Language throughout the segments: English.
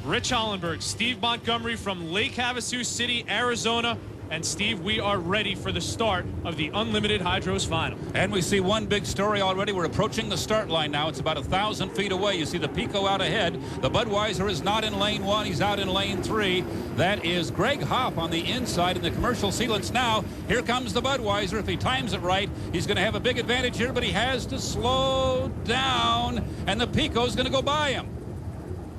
Rich Hollenberg, Steve Montgomery from Lake Havasu City, Arizona. And Steve, we are ready for the start of the Unlimited Hydros Final. And we see one big story already. We're approaching the start line now. It's about 1,000 feet away. You see the Pico out ahead. The Budweiser is not in lane 1. He's out in lane 3. That is Greg Hopp on the inside in the commercial sealants now. Here comes the Budweiser. If he times it right, he's going to have a big advantage here, but he has to slow down, and the Pico's going to go by him.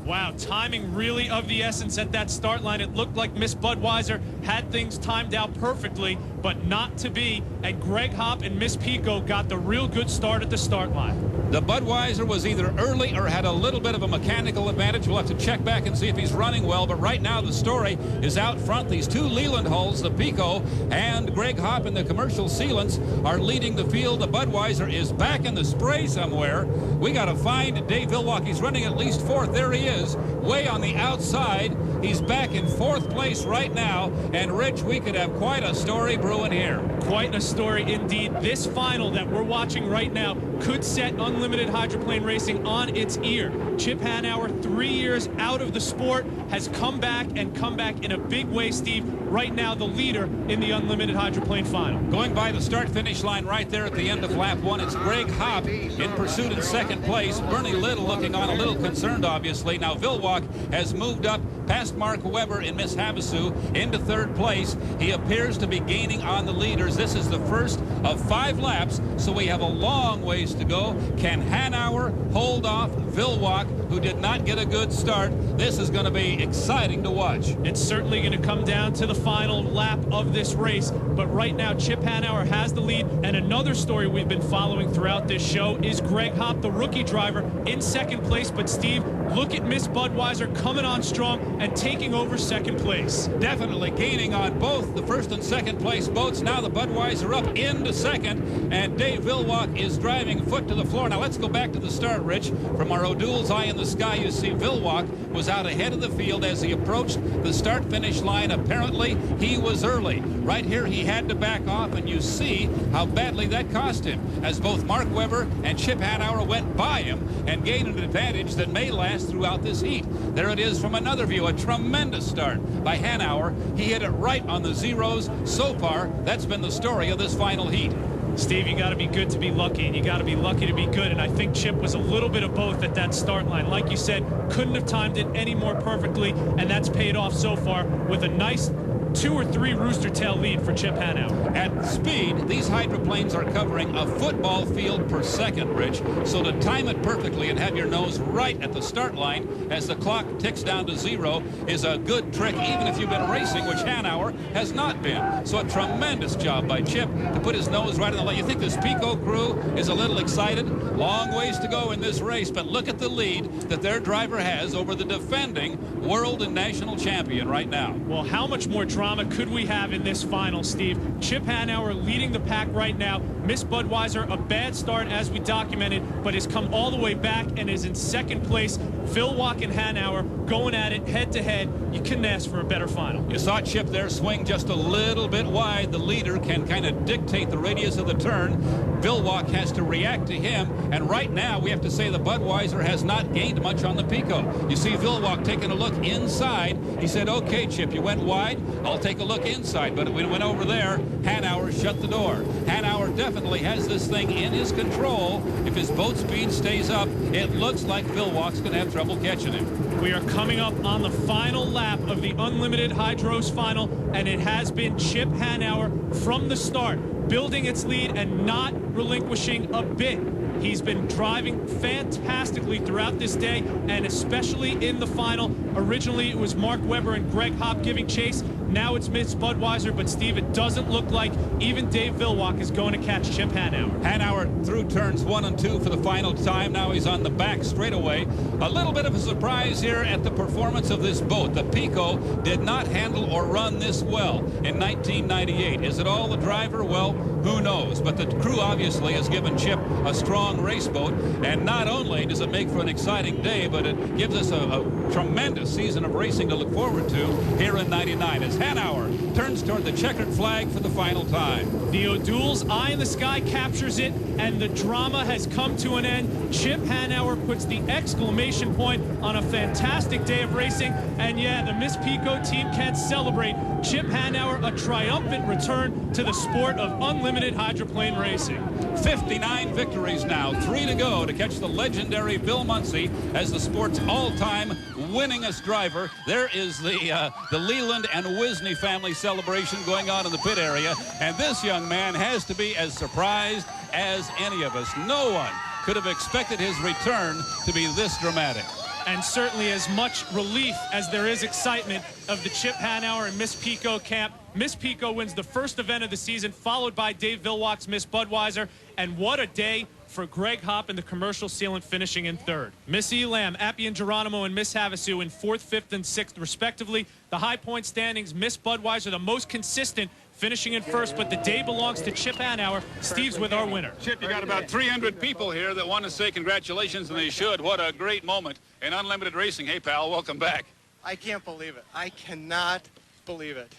Wow, timing really of the essence at that start line. It looked like Miss Budweiser had things timed out perfectly, but not to be. And Greg Hopp and Miss Pico got the real good start at the start line. The Budweiser was either early or had a little bit of a mechanical advantage. We'll have to check back and see if he's running well. But right now the story is out front. These two Leland hulls, the Pico and Greg Hopp in the commercial sealants, are leading the field. The Budweiser is back in the spray somewhere. We got to find Dave Vilwalk. He's running at least fourth. There he is, way on the outside. He's back in fourth place right now. And Rich, we could have quite a story brewing here. Quite a story indeed. This final that we're watching right now could set Unlimited Hydroplane Racing on its ear. Chip Hanauer, 3 years out of the sport, has come back in a big way, Steve. Right now, the leader in the Unlimited Hydroplane Final. Going by the start-finish line right there at the end of lap 1, it's Greg Hopp in pursuit in second place. Bernie Little looking on a little concerned, obviously. Now, Vilwalk has moved up past Mark Webber in Miss Havasu into third place. He appears to be gaining on the leaders. This is the first of 5 laps, so we have a long ways to go. Can Hanauer hold off Vilwalk, who did not get a good start? This is going to be exciting to watch. It's certainly going to come down to the final lap of this race, but right now Chip Hanauer has the lead. And another story we've been following throughout this show is Greg Hopp, the rookie driver, in second place. But Steve, look at Miss Budweiser coming on strong and taking over second place. Definitely gaining on both the first and second place boats. Now the Budweiser up into second, and Dave Vilwalk is driving foot to the floor. Now let's go back to the start, Rich. From our O'Doul's eye in the sky, you see Vilwalk was out ahead of the field as he approached the start-finish line. Apparently, he was early. Right here, he had to back off, and you see how badly that cost him, as both Mark Webber and Chip Hanauer went by him and gained an advantage that may last throughout this heat. There it is from another view, a tremendous start by Hanauer. He hit it right on the zeros. So far, that's been the story of this final heat. Steve, you got to be good to be lucky, and you got to be lucky to be good. And I think Chip was a little bit of both at that start line. Like you said, couldn't have timed it any more perfectly, and that's paid off so far with a nice 2 or 3 rooster tail lead for Chip Hanauer. At speed, these hydroplanes are covering a football field per second, Rich. So to time it perfectly and have your nose right at the start line as the clock ticks down to 0 is a good trick, even if you've been racing, which Hanauer has not been. So a tremendous job by Chip to put his nose right on the line. You think this Pico crew is a little excited? Long ways to go in this race, but look at the lead that their driver has over the defending world and national champion right now. Well, how much more drama could we have in this final, Steve? Chip Hanauer leading the pack right now. Miss Budweiser, a bad start as we documented, but has come all the way back and is in second place. Vilwalk and Hanauer going at it head to head. You couldn't ask for a better final. You saw Chip there swing just a little bit wide. The leader can kind of dictate the radius of the turn. Vilwalk has to react to him, and right now we have to say the Budweiser has not gained much on the Pico. You see Vilwalk taking a look inside. He said, okay, Chip, you went wide. I'll take a look inside. But when it went over there, Hanauer shut the door. Hanauer definitely has this thing in his control. If his boat speed stays up, it looks like Vilwalk's going to have trouble catching him. We are coming up on the final lap of the Unlimited Hydros Final, and it has been Chip Hanauer from the start, building its lead and not relinquishing a bit. He's been driving fantastically throughout this day, and especially in the final. Originally, it was Mark Webber and Greg Hopp giving chase. Now it's Miss Budweiser, but Steve, it doesn't look like even Dave Vilwalk is going to catch Chip Hanauer. Hanauer through turns 1 and 2 for the final time. Now he's on the back straightaway. A little bit of a surprise here at the performance of this boat. The Pico did not handle or run this well in 1998. Is it all the driver? Well, Who knows? But the crew obviously has given Chip a strong race boat, and not only does it make for an exciting day, but it gives us a tremendous season of racing to look forward to here in '99 as Hanauer turns toward the checkered flag for the final time. The O'Doul's eye in the sky captures it, and the drama has come to an end. Chip Hanauer puts the exclamation point on a fantastic day of racing, and yeah, the Miss Pico team can celebrate. Chip Hanauer, a triumphant return to the sport of unlimited hydroplane racing. 59 victories now, 3 to go to catch the legendary Bill Munsey as the sport's all-time winningest driver. There is the Leland and Wisney family celebration going on in the pit area, and this young man has to be as surprised as any of us. No one could have expected his return to be this dramatic. And certainly as much relief as there is excitement of the Chip Hanauer and Miss Pico camp. Miss Pico wins the first event of the season, followed by Dave Vilwach's Miss Budweiser. And what a day for Greg Hopp and the commercial sealant, finishing in third. Miss Elam, Appian Geronimo, and Miss Havasu in fourth, fifth, and sixth, respectively. The high point standings, Miss Budweiser, the most consistent, finishing in first, but the day belongs to Chip Hanauer. Steve's with our winner. Chip, you got about 300 people here that want to say congratulations, and they should. What a great moment in unlimited racing. Hey, pal, welcome back. I can't believe it. I cannot believe it.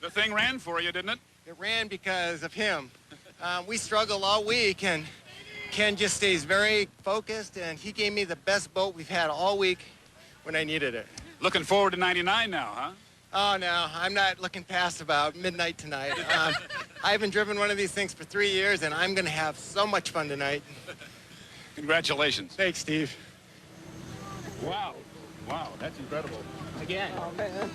The thing ran for you, didn't it? It ran because of him. We struggled all week, and Ken just stays very focused, and he gave me the best boat we've had all week when I needed it. Looking forward to '99 now, huh? Oh, no, I'm not looking past about midnight tonight. I haven't driven one of these things for 3 years, and I'm going to have so much fun tonight. Congratulations. Thanks, Steve. Wow. Wow, that's incredible. Again. Oh, man.